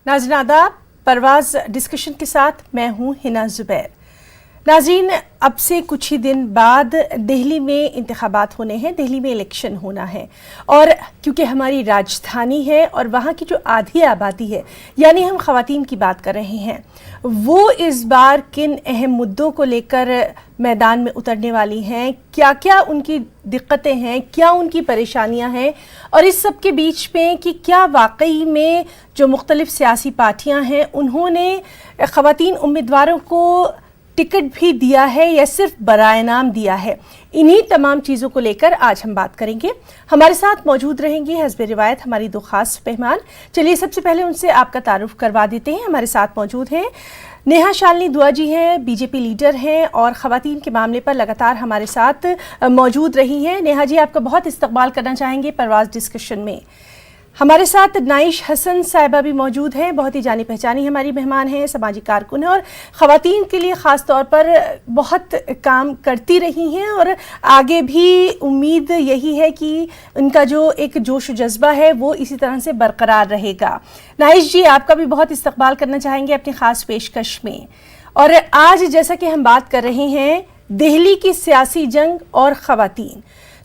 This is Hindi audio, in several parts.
नाज़रीन आदाब, परवाज़ डिस्कशन के साथ मैं हूँ हिना ज़ुबैर। नाज़रीन, अब से कुछ ही दिन बाद दिल्ली में इंतखाबात होने हैं, दिल्ली में इलेक्शन होना है और क्योंकि हमारी राजधानी है और वहाँ की जो आधी आबादी है, यानी हम ख़वातीन की बात कर रहे हैं, वो इस बार किन अहम मुद्दों को लेकर मैदान में उतरने वाली हैं, क्या क्या उनकी दिक्कतें हैं, क्या उनकी परेशानियां हैं और इस सब के बीच में कि क्या वाकई में जो मुख्तलिफ सियासी पार्टियां हैं उन्होंने ख़वातीन उम्मीदवारों को टिकट भी दिया है या सिर्फ बराए नाम दिया है। इन्हीं तमाम चीज़ों को लेकर आज हम बात करेंगे। हमारे साथ मौजूद रहेंगी हस्बे रिवायत हमारी दो खास मेहमान। चलिए सबसे पहले उनसे आपका तारुफ करवा देते हैं। हमारे साथ मौजूद हैं नेहा शालिनी दुआ जी हैं, बीजेपी लीडर हैं और ख़वातीन के मामले पर लगातार हमारे साथ मौजूद रही हैं। नेहा जी, आपका बहुत इस्तकबाल करना चाहेंगे परवाज़ डिस्कशन में। हमारे साथ नाइश हसन साहिबा भी मौजूद हैं, बहुत ही जानी पहचानी हमारी मेहमान हैं, समाजी कारकुन हैं और ख़वातीन के लिए ख़ास तौर पर बहुत काम करती रही हैं और आगे भी उम्मीद यही है कि उनका जो एक जोश जज्बा है वो इसी तरह से बरकरार रहेगा। नाइश जी, आपका भी बहुत इस्तकबाल करना चाहेंगे अपनी ख़ास पेशकश में। और आज जैसा कि हम बात कर रहे हैं दिल्ली की सियासी जंग और ख़वातीन,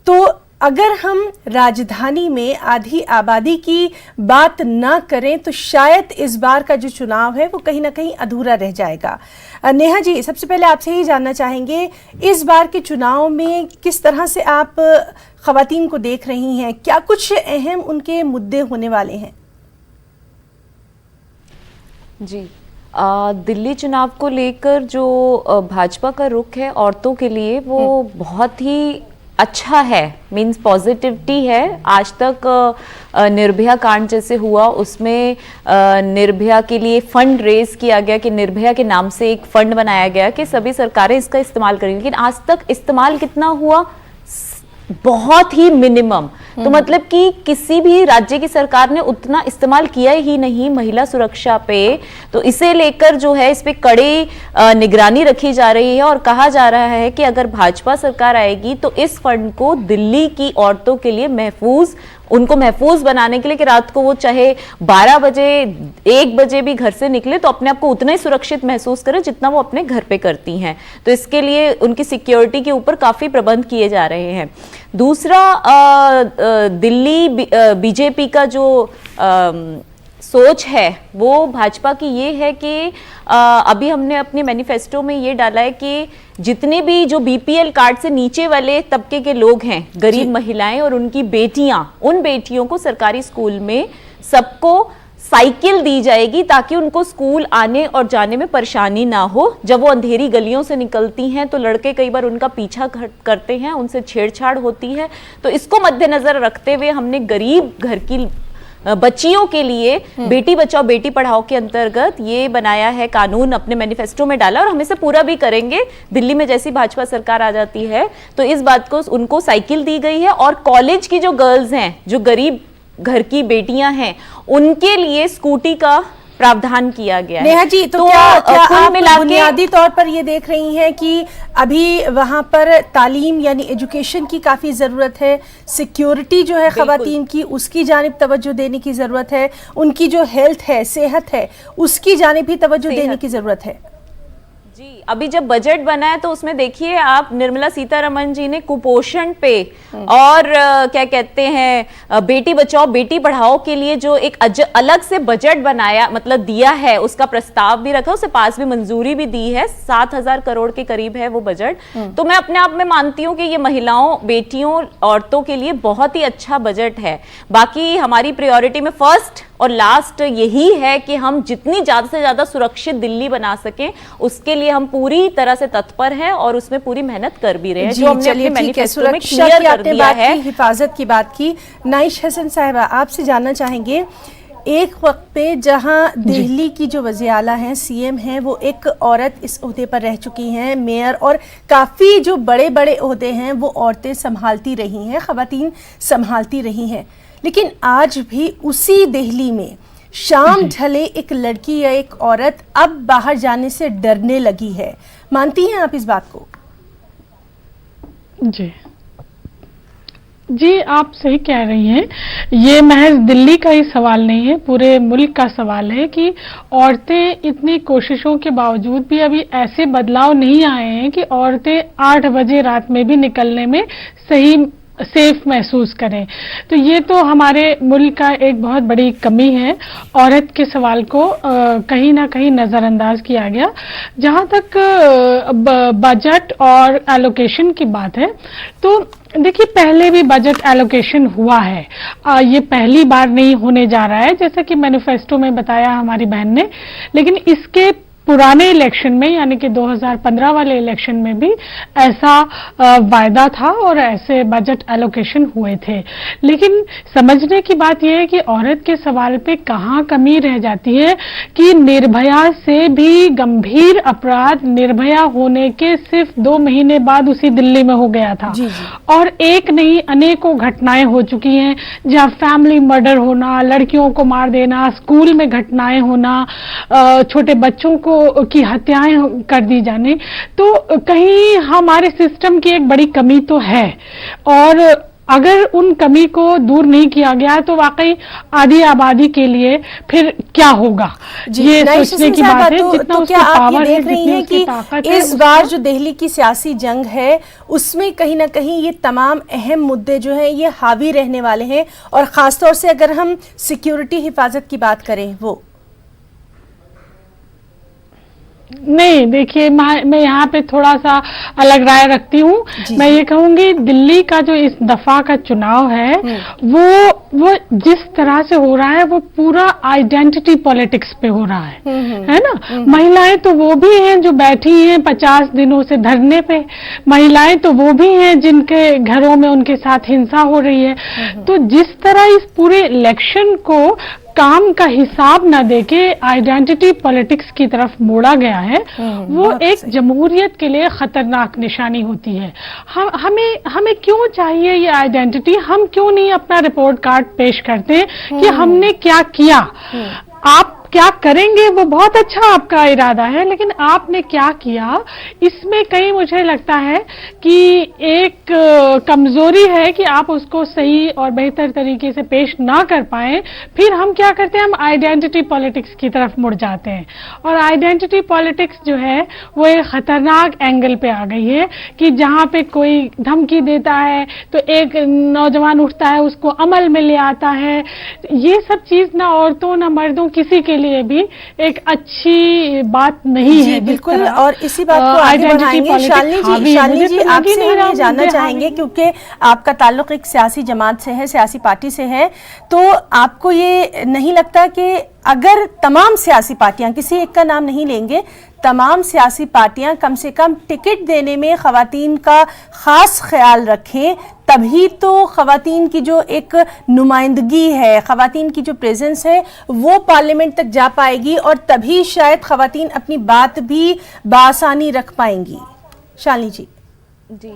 तो अगर हम राजधानी में आधी आबादी की बात ना करें तो शायद इस बार का जो चुनाव है वो कहीं ना कहीं अधूरा रह जाएगा। नेहा जी, सबसे पहले आपसे ही जानना चाहेंगे, इस बार के चुनाव में किस तरह से आप ख़वातीन को देख रही हैं, क्या कुछ अहम उनके मुद्दे होने वाले हैं? जी, दिल्ली चुनाव को लेकर जो भाजपा का रुख है औरतों के लिए वो बहुत ही अच्छा है, मीन्स पॉजिटिविटी है। आज तक निर्भया कांड जैसे हुआ उसमें निर्भया के लिए फंड रेज किया गया कि निर्भया के नाम से एक फंड बनाया गया कि सभी सरकारें इसका इस्तेमाल करेंगी, लेकिन आज तक इस्तेमाल कितना हुआ? बहुत ही मिनिमम। तो मतलब कि किसी भी राज्य की सरकार ने उतना इस्तेमाल किया ही नहीं महिला सुरक्षा पे। तो इसे लेकर जो है इस पे कड़ी निगरानी रखी जा रही है और कहा जा रहा है कि अगर भाजपा सरकार आएगी तो इस फंड को दिल्ली की औरतों के लिए उनको महफूज बनाने के लिए कि रात को वो चाहे 12 बजे 1 बजे भी घर से निकले तो अपने आप को उतना ही सुरक्षित महसूस करें जितना वो अपने घर पे करती हैं। तो इसके लिए उनकी सिक्योरिटी के ऊपर काफी प्रबंध किए जा रहे हैं। दूसरा, दिल्ली बीजेपी का जो सोच है वो भाजपा की ये है कि अभी हमने अपने मैनिफेस्टो में ये डाला है कि जितने भी जो बीपीएल कार्ड से नीचे वाले तबके के लोग हैं, गरीब महिलाएं और उनकी बेटियां, उन बेटियों को सरकारी स्कूल में सबको साइकिल दी जाएगी ताकि उनको स्कूल आने और जाने में परेशानी ना हो। जब वो अंधेरी गलियों से निकलती हैं तो लड़के कई बार उनका पीछा करते हैं, उनसे छेड़छाड़ होती है। तो इसको मद्देनजर रखते हुए हमने गरीब घर की बच्चियों के लिए बेटी बचाओ बेटी पढ़ाओ के अंतर्गत ये बनाया है कानून, अपने मैनिफेस्टो में डाला और हम इसे पूरा भी करेंगे। दिल्ली में जैसी भाजपा सरकार आ जाती है तो इस बात को उनको साइकिल दी गई है और कॉलेज की जो गर्ल्स हैं, जो गरीब घर की बेटियां हैं, उनके लिए स्कूटी का प्रावधान किया गया है। नेहा जी, तो क्या आप बुनियादी तौर पर ये देख रही हैं कि अभी वहाँ पर तालीम यानी एजुकेशन की काफ़ी ज़रूरत है, सिक्योरिटी जो है ख़वातीन की उसकी जानिब तवज्जो देने की ज़रूरत है, उनकी जो हेल्थ है, सेहत है, उसकी जानिब भी तवज्जो देने की ज़रूरत है? जी, अभी जब बजट बना है तो उसमें देखिए आप, निर्मला सीतारमण जी ने कुपोषण पे और क्या कहते हैं बेटी बचाओ बेटी पढ़ाओ के लिए जो एक अलग से बजट बनाया, मतलब दिया है, उसका प्रस्ताव भी रखा, उसे पास भी मंजूरी भी दी है। 7,000 करोड़ के करीब है वो बजट। तो मैं अपने आप में मानती हूँ कि ये महिलाओं, बेटियों, औरतों के लिए बहुत ही अच्छा बजट है। बाकी हमारी प्रायोरिटी में फर्स्ट और लास्ट यही है कि हम जितनी ज्यादा से ज्यादा सुरक्षित दिल्ली बना सकें, उसके लिए हम पूरी तरह से तत्पर हैं और उसमें पूरी मेहनत कर भी रहे हैं, जो हमने अपने मैनिफेस्टो में क्लियर कर दिया है। हिफाजत की बात की। नाइश हसन साहिबा, आपसे जानना चाहेंगे, एक वक्त पे जहां दिल्ली की जो वज़ीर आला हैं, सीएम हैं, वो एक औरत इस ओहदे पर रह चुकी हैं, मेयर और काफ़ी जो बड़े बड़े ओहदे हैं वो औरतें संभालती रही हैं, ख़वातीन संभालती रही हैं, लेकिन आज भी उसी दिल्ली में शाम ढले एक लड़की या एक औरत अब बाहर जाने से डरने लगी है। मानती हैं आप इस बात को? जी, जी, आप सही कह रही हैं। ये महज दिल्ली का ही सवाल नहीं है, पूरे मुल्क का सवाल है कि औरतें इतनी कोशिशों के बावजूद भी अभी ऐसे बदलाव नहीं आए हैं कि औरतें 8 बजे रात में भी निकलने में सही सेफ महसूस करें। तो ये तो हमारे मुल्क का एक बहुत बड़ी कमी है। औरत के सवाल को कहीं ना कहीं नज़रअंदाज किया गया। जहाँ तक बजट और एलोकेशन की बात है, तो देखिए पहले भी बजट एलोकेशन हुआ है। ये पहली बार नहीं होने जा रहा है, जैसा कि मैनिफेस्टो में बताया हमारी बहन ने, लेकिन इसके पुराने इलेक्शन में यानी कि 2015 वाले इलेक्शन में भी ऐसा वायदा था और ऐसे बजट एलोकेशन हुए थे। लेकिन समझने की बात यह है कि औरत के सवाल पे कहाँ कमी रह जाती है कि निर्भया से भी गंभीर अपराध निर्भया होने के सिर्फ 2 महीने बाद उसी दिल्ली में हो गया था। जी। और एक नहीं अनेकों घटनाएं हो चुकी हैं, जहां फैमिली मर्डर होना, लड़कियों को मार देना, स्कूल में घटनाएं होना, छोटे बच्चों को की हत्याएं कर दी जाने। तो कहीं हमारे सिस्टम की एक बड़ी कमी तो है, और अगर उन कमी को दूर नहीं किया गया तो वाकई आधी आबादी के लिए फिर क्या होगा, ये सोचने की बात है। जितना उसका पावर है, जितनी उसकी ताकत है। इस बार जो दिल्ली की सियासी जंग है उसमें कहीं ना कहीं ये तमाम अहम मुद्दे जो हैं ये हावी रहने वाले हैं, और खासतौर से अगर हम सिक्योरिटी हिफाजत की बात करें वो नहीं। देखिए मैं यहाँ पे थोड़ा सा अलग राय रखती हूँ। मैं ये कहूंगी दिल्ली का जो इस दफा का चुनाव है वो जिस तरह से हो रहा है वो पूरा आइडेंटिटी पॉलिटिक्स पे हो रहा है ना। महिलाएं तो वो भी हैं जो बैठी हैं 50 दिनों से धरने पे, महिलाएं तो वो भी हैं जिनके घरों में उनके साथ हिंसा हो रही है। तो जिस तरह इस पूरे इलेक्शन को काम का हिसाब न देके आइडेंटिटी पॉलिटिक्स की तरफ मोड़ा गया है, वो एक जमहूरियत के लिए खतरनाक निशानी होती है। हमें क्यों चाहिए ये आइडेंटिटी? हम क्यों नहीं अपना रिपोर्ट कार्ड पेश करते कि हमने क्या किया? आप क्या करेंगे वो बहुत अच्छा आपका इरादा है, लेकिन आपने क्या किया, इसमें कहीं मुझे लगता है कि एक कमजोरी है कि आप उसको सही और बेहतर तरीके से पेश ना कर पाए। फिर हम क्या करते हैं, हम आइडेंटिटी पॉलिटिक्स की तरफ मुड़ जाते हैं, और आइडेंटिटी पॉलिटिक्स जो है वो एक खतरनाक एंगल पे आ गई है कि जहां पे कोई धमकी देता है तो एक नौजवान उठता है उसको अमल में ले आता है। ये सब चीज ना औरतों ना मर्दों किसी के लिए भी एक अच्छी बात नहीं है। बिल्कुल, और इसी बात को आगे बढ़ाएंगे। शालिनी जी आपसे हम ये जानना चाहेंगे, क्योंकि आपका ताल्लुक एक सियासी जमात से है, सियासी पार्टी से है, तो आपको ये नहीं लगता कि अगर तमाम सियासी पार्टियां, किसी एक का नाम नहीं लेंगे, तमाम सियासी पार्टियां कम से कम टिकट देने में खवातीन का खास ख्याल रखें, तभी तो खवातीन की जो एक नुमाइंदगी है, खवातीन की जो प्रेजेंस है वो पार्लियामेंट तक जा पाएगी, और तभी शायद खवातीन अपनी बात भी बासानी रख पाएंगी। शालिनी जी।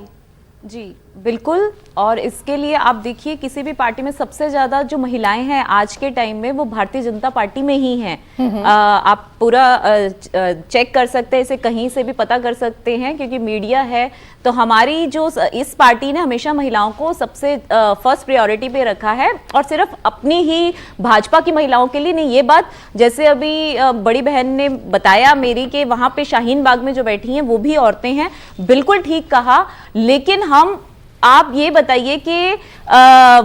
जी बिल्कुल, और इसके लिए आप देखिए किसी भी पार्टी में सबसे ज्यादा जो महिलाएं हैं आज के टाइम में वो भारतीय जनता पार्टी में ही हैं। आप पूरा चेक कर सकते हैं, इसे कहीं से भी पता कर सकते हैं क्योंकि मीडिया है। तो हमारी जो इस पार्टी ने हमेशा महिलाओं को सबसे फर्स्ट प्रायोरिटी पे रखा है, और सिर्फ अपनी ही भाजपा की महिलाओं के लिए नहीं। ये बात जैसे अभी बड़ी बहन ने बताया मेरी कि वहां पे शाहीन बाग में जो बैठी हैं वो भी औरतें हैं, बिल्कुल ठीक कहा। लेकिन आप ये बताइए कि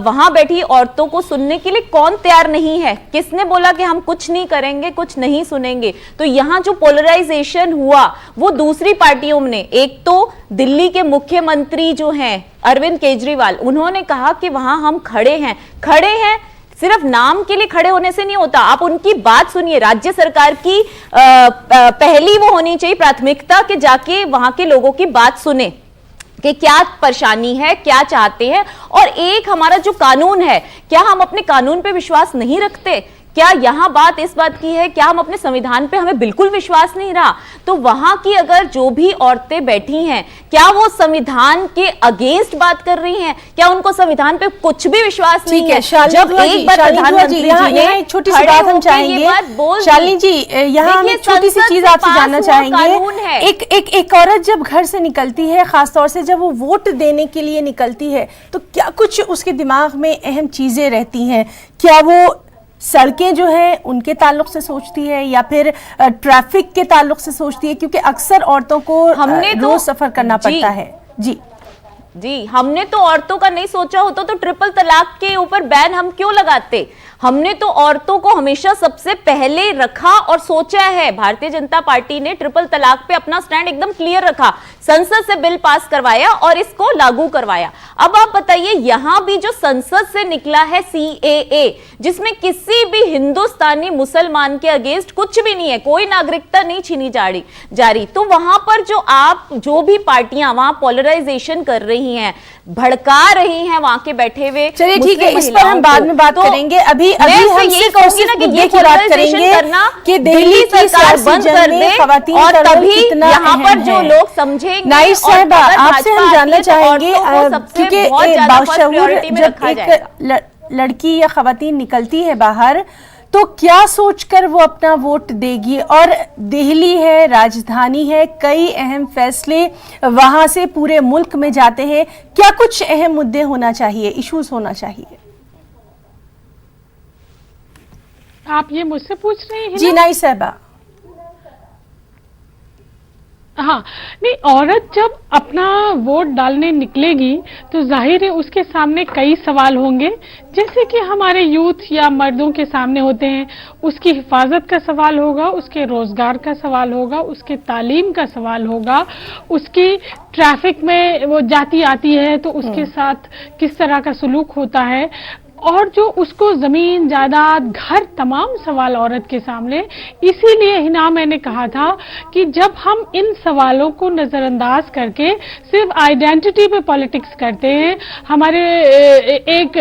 वहां बैठी औरतों को सुनने के लिए कौन तैयार नहीं है? किसने बोला कि हम कुछ नहीं करेंगे, कुछ नहीं सुनेंगे? तो यहाँ जो पोलराइजेशन हुआ वो दूसरी पार्टियों ने, एक तो दिल्ली के मुख्यमंत्री जो हैं अरविंद केजरीवाल, उन्होंने कहा कि वहां हम खड़े हैं। सिर्फ नाम के लिए खड़े होने से नहीं होता, आप उनकी बात सुनिए। राज्य सरकार की पहली वो होनी चाहिए प्राथमिकता कि जाके वहां के लोगों की बात सुने कि क्या परेशानी है, क्या चाहते हैं। और एक हमारा जो कानून है, क्या हम अपने कानून पे विश्वास नहीं रखते? क्या यहाँ बात इस बात की है, क्या हम अपने संविधान पे हमें बिल्कुल विश्वास नहीं रहा? तो वहां की अगर जो भी औरतें बैठी हैं, क्या वो संविधान के अगेंस्ट बात कर रही हैं? क्या उनको संविधान पे कुछ भी विश्वास नहीं है? जब एक बार प्रधानमंत्री जी ने एक छोटी सी बात हम चाहेंगे, शालिनी जी यहाँ हम एक छोटी सी चीज आपसे जानना चाहेंगे। एक औरत जब घर से निकलती है, खासतौर से जब वो वोट देने के लिए निकलती है, तो क्या कुछ उसके दिमाग में अहम चीजें रहती हैं? क्या वो सड़कें जो है उनके ताल्लुक से सोचती है या फिर ट्रैफिक के ताल्लुक से सोचती है? क्योंकि अक्सर औरतों को रोज सफर करना पड़ता है। जी, हमने तो औरतों का नहीं सोचा होता तो ट्रिपल तलाक के ऊपर बैन हम क्यों लगाते? हमने तो औरतों को हमेशा सबसे पहले रखा और सोचा है। भारतीय जनता पार्टी ने ट्रिपल तलाक पे अपना स्टैंड एकदम क्लियर रखा, संसद से बिल पास करवाया और इसको लागू करवाया। अब आप बताइए, यहां भी जो संसद से निकला है CAA, जिसमें किसी भी हिंदुस्तानी मुसलमान के अगेंस्ट कुछ भी नहीं है, कोई नागरिकता नहीं छीनी जा रही, तो वहां पर जो भी पार्टियां वहां पोलराइजेशन कर रही हैं, भड़का रही हैं वहां के बैठे हुए, चलिए ठीक है, इस पर हम बाद में बात करेंगे। अभी हम सिर्फ और सिर्फ मुद्दे की बात करेंगे कि दिल्ली की सरकार बंद कर दे और तभी यहाँ पर जो लोग समझेंगे। नाइस साहिबा, आपसे हम जानना चाहेंगे क्योंकि बाशऊर जब एक लड़की या खवातीन निकलती है बाहर, तो क्या सोचकर वो अपना वोट देगी? और दिल्ली है, राजधानी है, कई अहम फैसले वहां से पूरे मुल्क में जाते हैं। क्या कुछ अहम मुद्दे होना चाहिए, इश्यूज होना चाहिए? आप ये मुझसे पूछ रहे हैं? जी नहीं साहबा। हाँ, नहीं, औरत जब अपना वोट डालने निकलेगी तो जाहिर है उसके सामने कई सवाल होंगे, जैसे कि हमारे यूथ या मर्दों के सामने होते हैं। उसकी हिफाजत का सवाल होगा, उसके रोजगार का सवाल होगा, उसके तालीम का सवाल होगा, उसकी ट्रैफिक में वो जाती आती है तो उसके साथ किस तरह का सलूक होता है, और जो उसको जमीन जायदाद घर तमाम सवाल औरत के सामने। इसीलिए हिना मैंने कहा था कि जब हम इन सवालों को नजरअंदाज करके सिर्फ आइडेंटिटी पे पॉलिटिक्स करते हैं। हमारे एक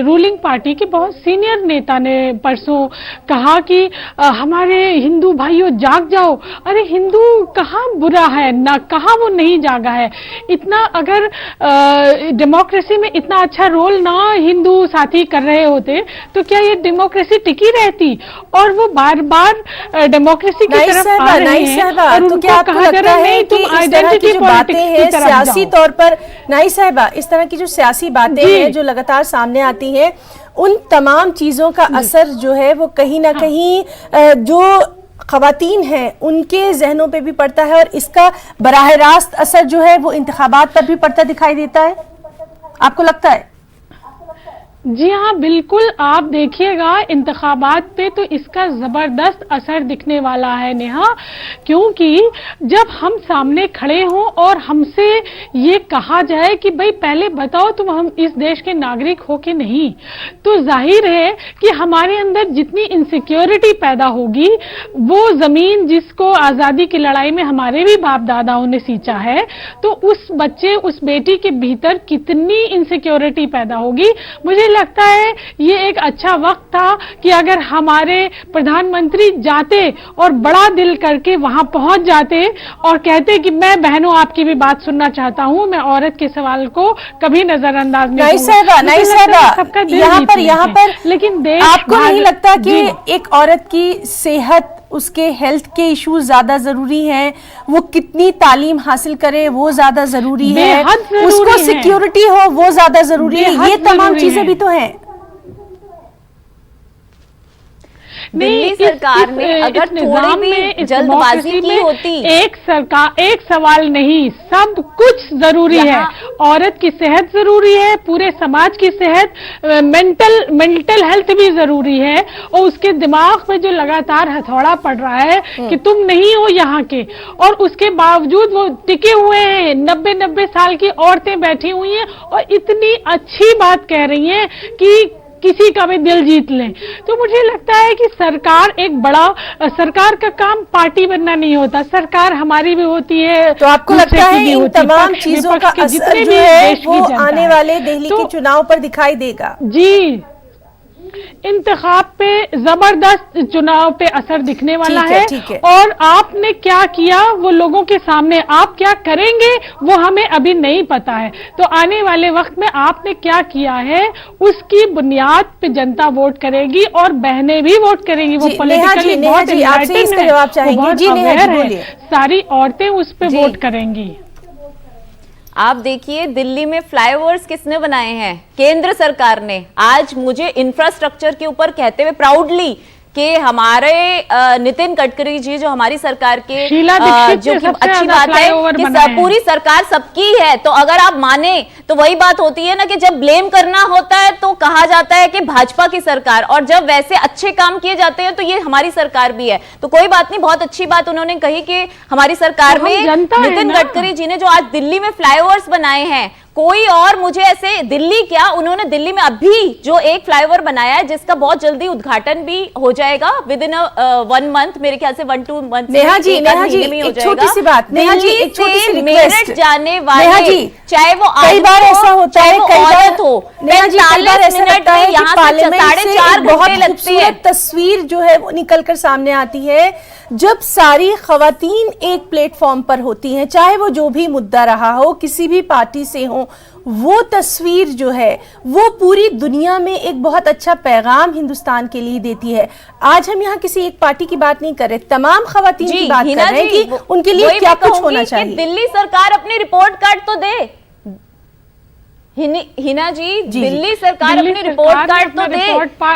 रूलिंग पार्टी के बहुत सीनियर नेता ने परसों कहा कि हमारे हिंदू भाइयों जाग जाओ। अरे हिंदू कहाँ बुरा है, ना कहाँ वो नहीं जागा है। इतना अगर डेमोक्रेसी में इतना अच्छा रोल ना हिंदू साथी कर रहे होते तो क्या ये डेमोक्रेसी टिकी रहती? और वो बार बार डेमोक्रेसी की तरफ आ रहे हैं और तो क्या आपको लगता है कि इस तरह की जो बातें हैं सियासी तौर पर, नहीं साहिबा, इस तरह की जो सियासी बातें हैं जो लगातार सामने आती हैं, उन तमाम चीजों का असर जो है वो कहीं ना कहीं जो खवातीन हैं उनके जहनों पे भी पड़ता है और इसका बराह रास्त असर जो है वो इंतखाबात पर भी पड़ता दिखाई देता है? आपको लगता है? जी हाँ, बिल्कुल। आप देखिएगा इंतखाबात पे तो इसका जबरदस्त असर दिखने वाला है नेहा, क्योंकि जब हम सामने खड़े हों और हमसे ये कहा जाए कि भाई पहले बताओ तुम हम इस देश के नागरिक हो कि नहीं, तो जाहिर है कि हमारे अंदर जितनी इनसिक्योरिटी पैदा होगी, वो जमीन जिसको आजादी की लड़ाई में हमारे भी बाप दादाओं ने सींचा है, तो उस बच्चे उस बेटी के भीतर कितनी इनसिक्योरिटी पैदा होगी। मुझे लगता है ये एक अच्छा वक्त था कि अगर हमारे प्रधानमंत्री जाते और बड़ा दिल करके वहां पहुंच जाते और कहते कि मैं बहनों आपकी भी बात सुनना चाहता हूं, मैं औरत के सवाल को कभी नजरअंदाज नहीं करूंगा। यहाँ पर लेकिन आपको नहीं लगता कि एक औरत की सेहत, उसके हेल्थ के इश्यूज ज्यादा जरूरी हैं? वो कितनी तालीम हासिल करे वो ज्यादा जरूरी है, उसको सिक्योरिटी हो वो ज्यादा जरूरी है, ये तमाम चीजें भी तो हैं। दिल्ली सरकार ने अगर थोड़ी भी जल्दबाजी की होती, एक सवाल नहीं, सब कुछ जरूरी है। औरत की सेहत जरूरी है, पूरे समाज की सेहत, मेंटल हेल्थ भी जरूरी है, और उसके दिमाग में जो लगातार हथौड़ा पड़ रहा है कि तुम नहीं हो यहाँ के, और उसके बावजूद वो टिके हुए हैं। 90 साल की औरतें बैठी हुई हैं और इतनी अच्छी बात कह रही हैं कि किसी का भी दिल जीत लें। तो मुझे लगता है कि सरकार का काम पार्टी बनना नहीं होता, सरकार हमारी भी होती है। तो आपको लगता है इन तमाम चीजों का असर जो है वो आने वाले दिल्ली के चुनाव पर दिखाई देगा? जी इंतखाब पे जबरदस्त चुनाव पे असर दिखने वाला है। और आपने क्या किया वो लोगों के सामने, आप क्या करेंगे वो हमें अभी नहीं पता है। तो आने वाले वक्त में आपने क्या किया है उसकी बुनियाद पे जनता वोट करेगी और बहनें भी वोट करेंगी। वो पॉलिटिकली बहुत अवेयर है, सारी औरतें उस पे वोट करेंगी। आप देखिए दिल्ली में फ्लाईओवर्स किसने बनाए हैं? केंद्र सरकार ने। आज मुझे इंफ्रास्ट्रक्चर के ऊपर कहते हुए प्राउडली कि हमारे नितिन गडकरी जी जो हमारी सरकार के जो कि अच्छी बात है कि पूरी सरकार सबकी है, तो अगर आप माने तो वही बात होती है ना कि जब ब्लेम करना होता है तो कहा जाता है कि भाजपा की सरकार, और जब वैसे अच्छे काम किए जाते हैं तो ये हमारी सरकार भी है। तो कोई बात नहीं, बहुत अच्छी बात उन्होंने कही कि हमारी सरकार में नितिन गडकरी जी ने जो आज दिल्ली में फ्लाईओवर्स बनाए हैं, कोई और मुझे ऐसे दिल्ली क्या, उन्होंने दिल्ली में अभी जो एक फ्लाईओवर बनाया है जिसका बहुत जल्दी उद्घाटन भी हो जाएगा विद इन 1 मंथ, मेरे ख्याल से 1-2 मंथ। नेहा जी एक छोटी सी बात, नेहा जी एक छोटी सी रिक्वेस्ट, जाने वाले चाहे वो कई बार ऐसा होता है, कई बार हो, नेहा जी कई बार ऐसा लगता है कि पार्लियामेंट से बहुत खूबसूरत तस्वीर जो है वो निकलकर सामने आती है जब सारी खवातीन एक प्लेटफॉर्म पर होती हैं, चाहे वो जो भी मुद्दा रहा हो, किसी भी पार्टी से हो। वो तस्वीर जो है वो पूरी दुनिया में एक बहुत अच्छा पैगाम हिंदुस्तान के लिए देती है। आज हम यहाँ किसी एक पार्टी की बात नहीं कर रहे, तमाम खवातीन की बात कर रहे हैं कि उनके लिए क्या कुछ होना चाहिए। दिल्ली सरकार अपनी रिपोर्ट कार्ड तो दे, हिना जी दिल्ली सरकार अपनी रिपोर्ट कार्ड तो दे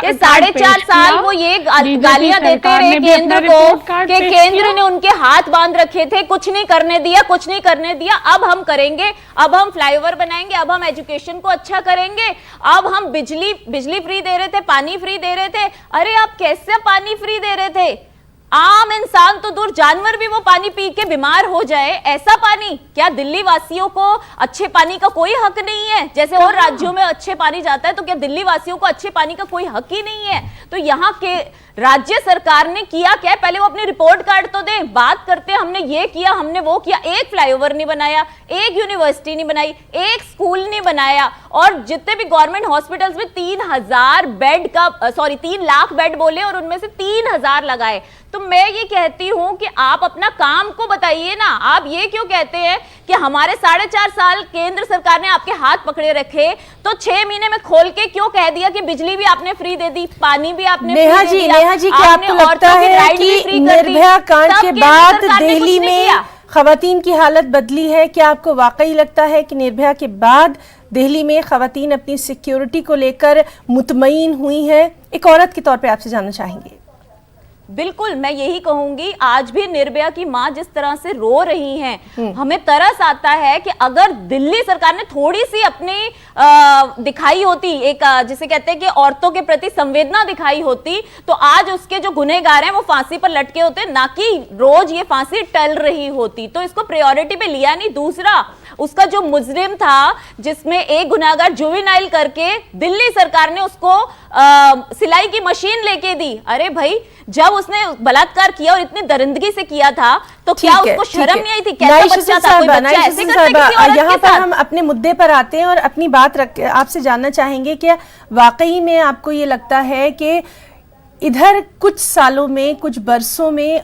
कि 4.5 साल वो ये गालियां देते रहे केंद्र को कि केंद्र ने उनके हाथ बांध रखे थे, कुछ नहीं करने दिया, कुछ नहीं करने दिया। अब हम करेंगे, अब हम फ्लाईओवर बनाएंगे, अब हम एजुकेशन को अच्छा करेंगे, अब हम बिजली फ्री दे रहे थे, पानी फ्री दे रहे थे। अरे आप कैसे पानी फ्री दे रहे थे? आम इंसान तो दूर, जानवर भी वो पानी पी के बीमार हो जाए, ऐसा पानी। क्या दिल्ली वासियों को अच्छे पानी का कोई हक नहीं है? जैसे और राज्यों में अच्छे पानी जाता है तो क्या दिल्ली वासियों को अच्छे पानी का कोई हक ही नहीं है? तो यहाँ के राज्य सरकार ने किया क्या? पहले वो अपनी रिपोर्ट कार्ड तो दे। बात करते हमने ये किया, हमने वो किया। एक फ्लाईओवर नहीं बनाया, एक यूनिवर्सिटी नहीं बनाई, एक स्कूल नहीं बनाया, और जितने भी गवर्नमेंट हॉस्पिटल्स में 3,000 बेड का 3 लाख बेड बोले और उनमें से 3,000 लगाए। तो मैं ये कहती हूं कि आप अपना काम को बताइए ना। आप ये क्यों कहते हैं कि हमारे 4.5 साल केंद्र सरकार ने आपके हाथ पकड़े रखे, तो 6 महीने में खोल के क्यों कह दिया कि बिजली भी आपने फ्री दे दी, पानी भी आपने फ्री दे दिया? नेहा जी क्या आपको लगता है कि निर्भया कांड के बाद दिल्ली में खवातीन की हालत बदली है? क्या आपको वाकई लगता है कि निर्भया के बाद दिल्ली में खवातीन अपनी सिक्योरिटी को लेकर मुतमईन हुई हैं? एक औरत के तौर पे आपसे जानना चाहेंगे। बिल्कुल, मैं यही कहूंगी। आज भी निर्भया की मां जिस तरह से रो रही हैं, हमें तरस आता है कि अगर दिल्ली सरकार ने थोड़ी सी अपनी दिखाई होती, एक जिसे कहते हैं कि औरतों के प्रति संवेदना दिखाई होती, तो आज उसके जो गुनहगार हैं वो फांसी पर लटके होते, ना कि रोज ये फांसी टल रही होती। तो इसको प्रायोरिटी पे लिया नहीं। दूसरा, उसका जो मुजरिम था जिसमें एक गुनाहगार जुवेनाइल करके दिल्ली सरकार ने उसको सिलाई की मशीन लेके दी। अरे भाई, जब उसने बलात्कार किया और इतनी दरिंदगी से किया था तो क्या उसको शर्म नहीं आई थी? कैसा बच्चा था? कोई बच्चा ऐसे करता है किसी औरत के साथ? यहाँ पर हम अपने मुद्दे पर आते हैं और अपनी बात आपसे जानना चाहेंगे कि वाकई में आपको ये लगता है कि इधर कुछ सालों में, कुछ बरसों में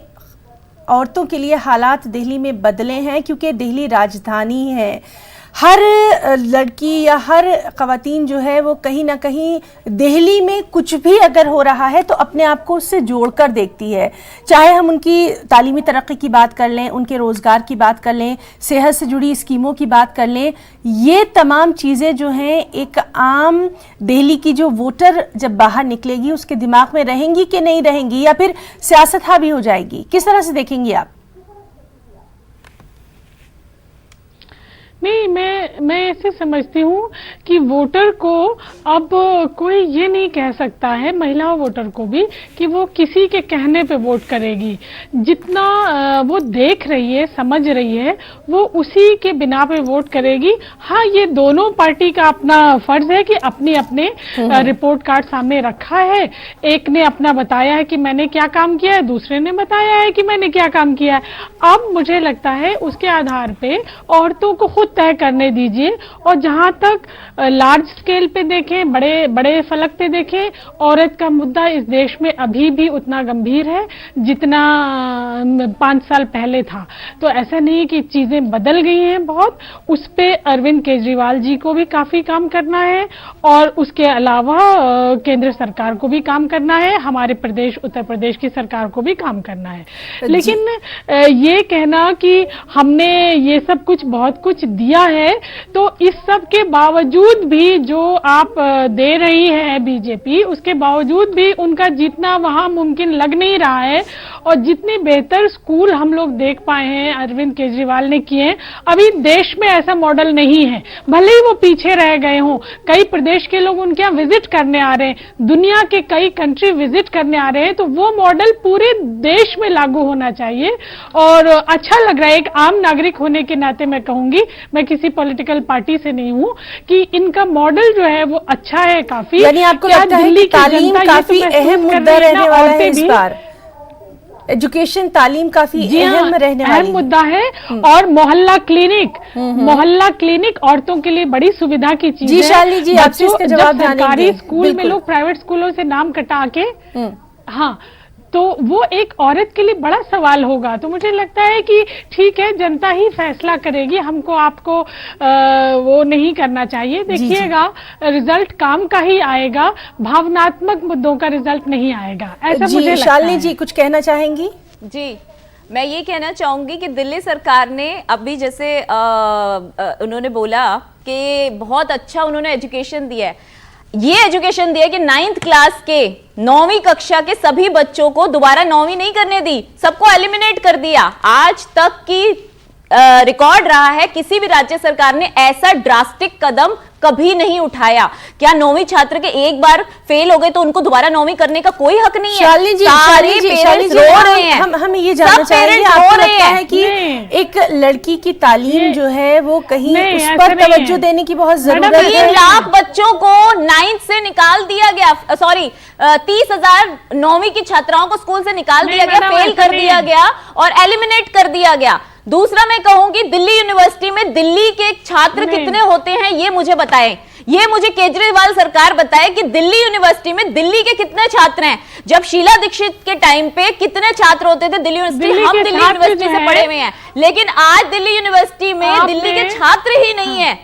औरतों के लिए हालात दिल्ली में बदले हैं? क्योंकि दिल्ली राजधानी है, हर लड़की या हर ख़वातीन जो है वो कहीं ना कहीं दिल्ली में कुछ भी अगर हो रहा है तो अपने आप को उससे जोड़कर देखती है। चाहे हम उनकी तालीमी तरक्की की बात कर लें, उनके रोज़गार की बात कर लें, सेहत से जुड़ी स्कीमों की बात कर लें, ये तमाम चीज़ें जो हैं एक आम दिल्ली की जो वोटर जब बाहर निकलेगी उसके दिमाग में रहेंगी कि नहीं रहेंगी, या फिर सियासत हावी हो जाएगी? किस तरह से देखेंगी आप? नहीं, मैं ऐसे समझती हूँ कि वोटर को अब कोई ये नहीं कह सकता है, महिला वोटर को भी, कि वो किसी के कहने पे वोट करेगी। जितना वो देख रही है, समझ रही है, वो उसी के बिना पे वोट करेगी। हाँ, ये दोनों पार्टी का अपना फर्ज है कि अपने अपने रिपोर्ट कार्ड सामने रखा है। एक ने अपना बताया है कि मैंने क्या काम किया है, दूसरे ने बताया है कि मैंने क्या काम किया है। अब मुझे लगता है उसके आधार पे औरतों को खुद तय करने दीजिए। और जहां तक लार्ज स्केल पे देखें, बड़े बड़े फलक पे देखें, औरत का मुद्दा इस देश में अभी भी उतना गंभीर है जितना 5 साल पहले था। तो ऐसा नहीं कि चीजें बदल गई हैं बहुत, उस पे अरविंद केजरीवाल जी को भी काफी काम करना है और उसके अलावा केंद्र सरकार को भी काम करना है, हमारे प्रदेश उत्तर प्रदेश की सरकार को भी काम करना है। लेकिन ये कहना कि हमने ये सब कुछ बहुत कुछ दिया है, तो इस सब के बावजूद भी जो आप दे रही है बीजेपी, उसके बावजूद भी उनका जीतना वहां मुमकिन लग नहीं रहा है। और जितने बेहतर स्कूल हम लोग देख पाए हैं अरविंद केजरीवाल ने किए हैं, अभी देश में ऐसा मॉडल नहीं है। भले ही वो पीछे रह गए हों, कई प्रदेश के लोग उनके यहाँ विजिट करने आ रहे हैं, दुनिया के कई कंट्री विजिट करने आ रहे हैं, तो वो मॉडल पूरे देश में लागू होना चाहिए। और अच्छा लग रहा है, एक आम नागरिक होने के नाते मैं कहूंगी, मैं किसी पॉलिटिकल पार्टी से नहीं हूं, कि इनका मॉडल जो है वो अच्छा है काफी। यानी आपको लगता है कि तालीम काफी अहम मुद्दा रहने वाला है इस बार? एजुकेशन, तालीम काफी अहम रहने वाली अहम मुद्दा है। और मोहल्ला क्लिनिक औरतों के लिए बड़ी सुविधा की चीज है। जी शालिनी जी, आपसे इसका जवाब सरकारी स्कूल में लोग प्राइवेट स्कूलों से नाम कटा के, हाँ, तो वो एक औरत के लिए बड़ा सवाल होगा। तो मुझे लगता है कि ठीक है, जनता ही फैसला करेगी, हमको आपको वो नहीं करना चाहिए। देखिएगा, रिजल्ट काम का ही आएगा, भावनात्मक मुद्दों का रिजल्ट नहीं आएगा, ऐसा मुझे लगता है। शालिनी जी कुछ कहना चाहेंगी? जी, मैं ये कहना चाहूंगी कि दिल्ली सरकार ने अभी जैसे उन्होंने बोला कि बहुत अच्छा उन्होंने एजुकेशन दिया है, ये एजुकेशन दिया कि 9th क्लास के 9वीं कक्षा के सभी बच्चों को दोबारा 9वीं नहीं करने दी, सबको एलिमिनेट कर दिया। आज तक की रिकॉर्ड रहा है, किसी भी राज्य सरकार ने ऐसा ड्रास्टिक कदम कभी नहीं उठाया। क्या 9वीं छात्र के एक बार फेल हो गए तो उनको दोबारा 9वीं करने का कोई हक नहीं है? शालिनी जी, सारे पेरेंट्स रो रहे हैं। हम ये जानना चाहेंगे, आपको लगता है कि एक लड़की की तालीम जो है वो कहीं उस पर तवज्जो देने की बहुत जरूरत है? 3 लाख बच्चों को 9th से निकाल दिया गया, सॉरी 30,000 9वीं की छात्राओं को स्कूल से निकाल दिया गया, फेल कर दिया गया और एलिमिनेट कर दिया गया। दूसरा मैं कहूंगी, दिल्ली यूनिवर्सिटी में दिल्ली के छात्र कितने होते हैं ये मुझे बताएं, ये मुझे केजरीवाल सरकार बताए कि दिल्ली यूनिवर्सिटी में दिल्ली के कितने छात्र हैं। जब शीला दीक्षित के टाइम पे कितने छात्र होते थे दिल्ली यूनिवर्सिटी, हम दिल्ली यूनिवर्सिटी से पढ़े हुए हैं, लेकिन आज दिल्ली यूनिवर्सिटी में दिल्ली के छात्र ही नहीं है।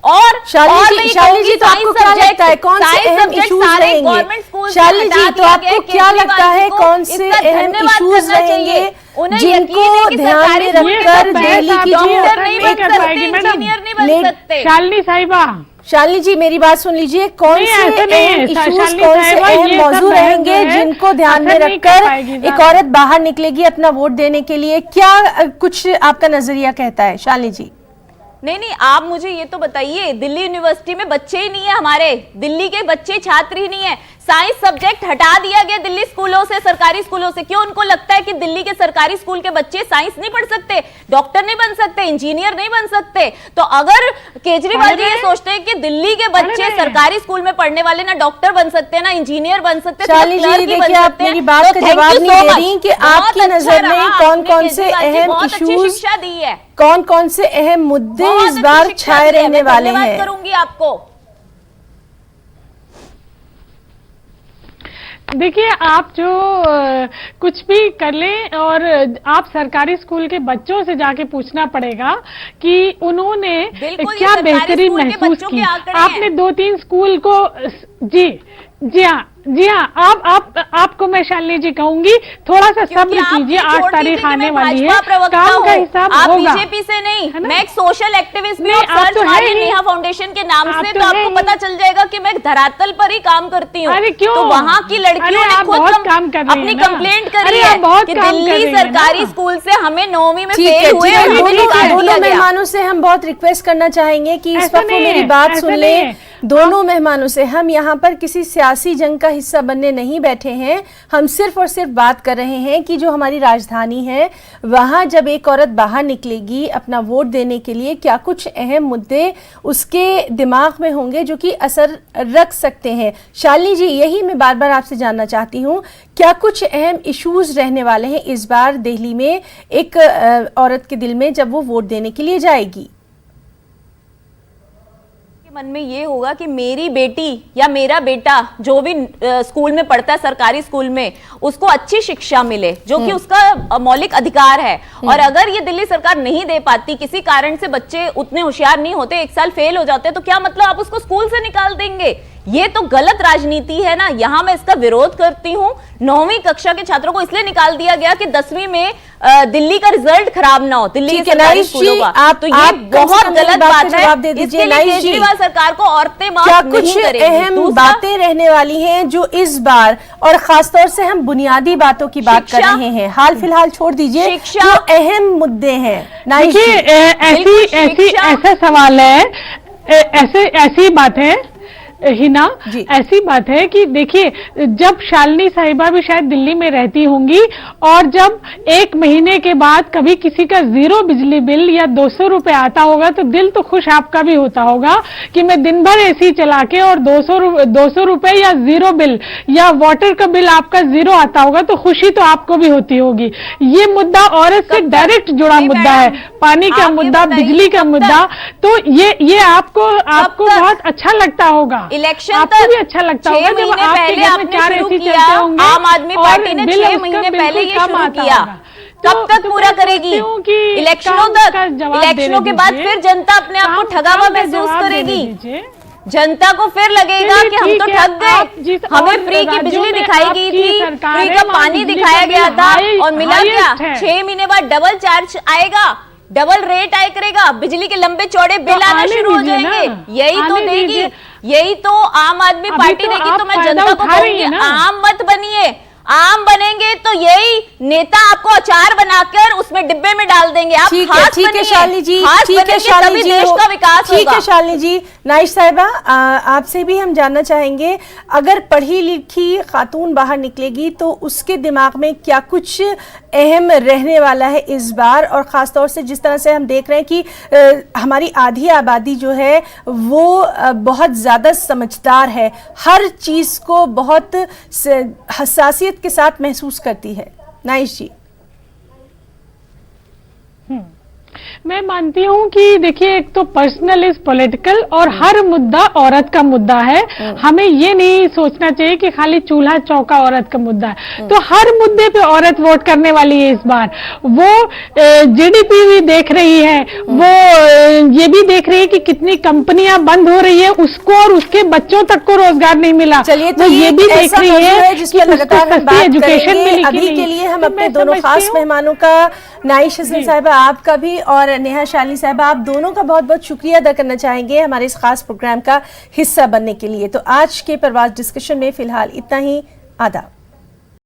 और शालिनी जी, तो आपको क्या लगता है कौन से अहम इश्यूज रहेंगे? शालिनी जी, तो आपको क्या लगता है कौन से अहम इश्यूज रहेंगे जिनको ध्यान में रखकर दिल्ली की शालिनी साहिबा, शालिनी जी मेरी बात सुन लीजिए, कौन से अहम इश्यूज, कौन से अहम मौजू रहेंगे जिनको ध्यान में रखकर एक औरत बाहर निकलेगी अपना वोट देने के लिए? क्या कुछ आपका नजरिया कहता है शालिनी जी? नहीं, आप मुझे ये तो बताइए, दिल्ली यूनिवर्सिटी में बच्चे ही नहीं है, हमारे दिल्ली के बच्चे छात्र ही नहीं है। साइंस सब्जेक्ट हटा दिया गया दिल्ली स्कूलों से, सरकारी स्कूलों से। क्यों? उनको लगता है कि दिल्ली के सरकारी स्कूल के बच्चे साइंस नहीं पढ़ सकते, डॉक्टर नहीं बन सकते, इंजीनियर नहीं बन सकते। तो अगर केजरीवाल जी ये सोचते हैं कि दिल्ली के बच्चे सरकारी स्कूल में पढ़ने वाले ना डॉक्टर बन सकते हैं, ना इंजीनियर बन सकते, मेरी बात का जवाब नहीं दे रही कि आपकी नजर में कौन कौन से अहम इश्यूज, शिक्षा दी है, कौन कौन से अहम मुद्दे इस बार छाए रहने वाले हैं? करूंगी आपको। देखिए, आप जो कुछ भी कर लें, और आप सरकारी स्कूल के बच्चों से जाके पूछना पड़ेगा कि उन्होंने क्या बेहतरी महसूस की। आपने 2-3 स्कूल को, जी हाँ, आपको मैं शालिनी जी कहूंगी, थोड़ा सा सब्र कीजिए, 8 तारीख आने वाली है, काम का हिसाब आप होगा। बीजेपी से नहीं, मैं एक सोशल एक्टिविस्ट भी हूं, सर्च मारिए नेहा फाउंडेशन के नाम से, तो आपको पता चल जाएगा कि मैं धरातल पर ही काम करती हूँ। तो वहाँ की लड़कियों ने खुद अपनी कंप्लेंट करी है कि दिल्ली सरकारी स्कूल से हमें 9वीं में फेल हुए। दोनों मेहमानों से हम बहुत रिक्वेस्ट करना चाहेंगे कि इस वक्त वो मेरी बात सुन ले। दोनों मेहमानों से, हम यहाँ पर किसी सियासी जंग का हिस्सा बनने नहीं बैठे हैं, हम सिर्फ और सिर्फ बात कर रहे हैं कि जो हमारी राजधानी है वहाँ जब एक औरत बाहर निकलेगी अपना वोट देने के लिए, क्या कुछ अहम मुद्दे उसके दिमाग में होंगे जो कि असर रख सकते हैं। शालिनी जी, यही मैं बार बार आपसे जानना चाहती हूँ, क्या कुछ अहम इश्यूज रहने वाले हैं इस बार दिल्ली में एक औरत के दिल में जब वो वोट देने के लिए जाएगी? मन में ये होगा कि मेरी बेटी या मेरा बेटा जो भी स्कूल में पढ़ता है, सरकारी स्कूल में, उसको अच्छी शिक्षा मिले, जो कि उसका मौलिक अधिकार है। और अगर ये दिल्ली सरकार नहीं दे पाती, किसी कारण से बच्चे उतने होशियार नहीं होते, एक साल फेल हो जाते, तो क्या मतलब आप उसको स्कूल से निकाल देंगे? ये तो गलत राजनीति है ना। यहाँ मैं इसका विरोध करती हूँ। 9वीं कक्षा के छात्रों को इसलिए निकाल दिया गया कि 10वीं में दिल्ली का रिजल्ट खराब ना हो, दिल्ली के सरकारी स्कूलों का। तो ये बहुत गलत बात है। इसके लिए केजरीवाल सरकार को औरतें माफ नहीं करेंगी। अहम बातें रहने वाली हैं जो इस बार, और खासतौर से हम बुनियादी बातों की बात कर रहे हैं, हाल फिलहाल छोड़ दीजिए, जो अहम मुद्दे हैं। देखिए ऐसा सवाल है, ऐसी बात है हिना, ऐसी बात है कि देखिए, जब शालिनी साहिबा भी शायद दिल्ली में रहती होंगी और जब 1 महीने के बाद कभी किसी का 0 बिजली बिल या 200 रुपए आता होगा तो दिल तो खुश आपका भी होता होगा कि मैं दिन भर एसी चला के और 200 रुपए या 0 बिल या वाटर का बिल आपका 0 आता होगा तो खुशी तो आपको भी होती होगी। ये मुद्दा औरत से डायरेक्ट जुड़ा मुद्दा है, पानी का मुद्दा, बिजली का मुद्दा। तो ये आपको बहुत अच्छा लगता होगा, इलेक्शन आपको भी अच्छा लगता होगा जब आपके घर में 4 एसी चलते होंगे। आम आदमी पार्टी ने 6 महीने पहले ये शुरू किया, कब तक पूरा करेगी? इलेक्शनों तक। इलेक्शनों के बाद फिर जनता अपने आप को ठगा हुआ महसूस करेगी। जनता को फिर लगेगा कि हम तो ठग गए। हमें फ्री की बिजली दिखाई गई थी, फ्री का पानी दिखाया गया था, और मिला क्या? 6 महीने बाद डबल चार्ज आएगा, डबल रेट आया करेगा, बिजली के लंबे चौड़े बिल आना शुरू हो जाएंगे। यही तो देगी, यही तो आम आदमी पार्टी देगी। तो मैं जनता को कहूंगी, आम मत बनिए। आम बनेंगे तो यही नेता आपको अचार बनाकर उसमें डिब्बे में डाल देंगे। आप ठीक है शालिनी जी, ठीक है शालिनी जी, देश का विकास होगा। ठीक है शालिनी जी। नाइश साहिबा, आपसे भी हम जानना चाहेंगे, अगर पढ़ी लिखी खातून बाहर निकलेगी तो उसके दिमाग में क्या कुछ अहम रहने वाला है इस बार, और खासतौर से जिस तरह से हम देख रहे हैं कि हमारी आधी आबादी जो है वो बहुत ज्यादा समझदार है, हर चीज को बहुत हसासियत के साथ महसूस करती है। नाइश जी। मैं मानती हूँ कि देखिए, एक तो पर्सनल इज पॉलिटिकल, और हर मुद्दा औरत का मुद्दा है। हमें ये नहीं सोचना चाहिए कि खाली चूल्हा चौका औरत का मुद्दा है। तो हर मुद्दे पे औरत वोट करने वाली है इस बार। वो जीडीपी भी देख रही है, वो ये भी देख रही है कि कितनी कंपनियां बंद हो रही है, उसको और उसके बच्चों तक को रोजगार नहीं मिला। चलिए, तो ये भी देख रही है कि उसको सस्ती एजुकेशन मिली। अभी के लिए हम अपने दोनों खास मेहमानों का, नाइश हसन साहिबा आपका भी और नेहा शालिनी साहिबा, आप दोनों का बहुत बहुत शुक्रिया अदा करना चाहेंगे हमारे इस खास प्रोग्राम का हिस्सा बनने के लिए। तो आज के परवाज़ डिस्कशन में फिलहाल इतना ही। आदाब।